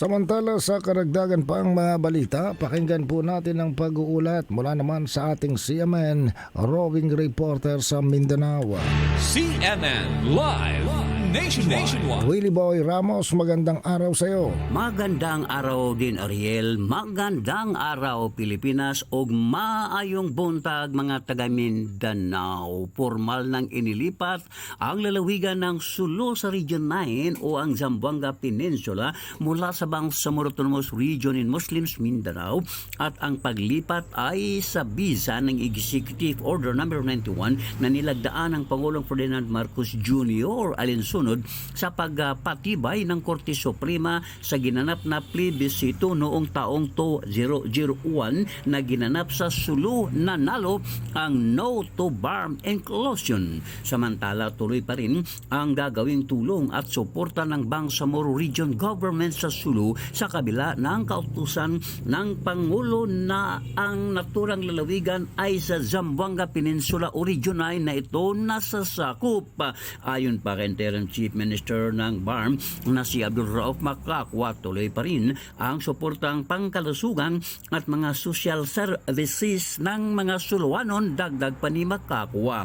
Samantala sa karagdagan pa ang mga balita, pakinggan po natin ang pag-uulat mula naman sa ating CMN roving reporter sa Mindanao. CNN Live Nationwide. Willie Boy Ramos, magandang araw sa iyo. Magandang araw din Ariel, magandang araw Pilipinas ug maayong buntag mga taga Mindanao. Formal nang inilipat ang lalawigan ng Sulu sa Region 9 o ang Zamboanga Peninsula mula sa Bangsamoro Autonomous Region in Muslims Mindanao at ang paglipat ay sa bisa ng Executive Order No. 91 na nilagdaan ng Pangulong Ferdinand Marcos Jr. alinsunod sa pagpatibay ng Korte Suprema sa ginanap na plebisito noong taong 2001 na ginanap sa Sulu. Nanalo ang No to Bomb Inclusion. Samantala tuloy pa rin ang gagawing tulong at suporta ng Bangsamoro Region Government sa Sulu sa kabila ng kautusan ng Pangulo na ang naturang lalawigan ay sa Zamboanga Peninsula o Region 9 na ito nasasakop. Ayon pa kay Interim Chief Minister ng BARM na si Abdul Rauf Macacua, tuloy pa rin ang suportang pangkalusugan at mga social services ng mga Suluanon. Dagdag pa ni Macacua,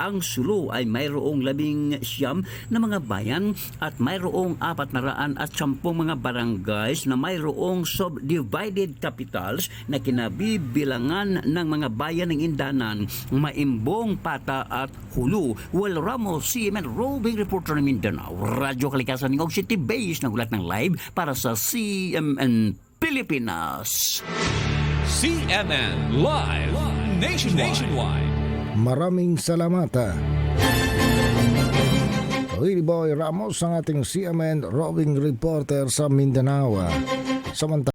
ang Sulu ay mayroong 19 na mga bayan at mayroong 410 mga barangays na mayroong subdivided capitals na kinabibilangan ng mga bayan ng Indanan, Maimbong, Pata at Hulu. Well, Ramos, CMN roving reporter ng Mindanao, Radyo Kalikasan ng City Base, nagulat ng live para sa CMN Pilipinas. CNN Live Nationwide. Maraming salamat. Willie Boy Ramos ang ating CMN roving reporter sa Mindanao. Samantala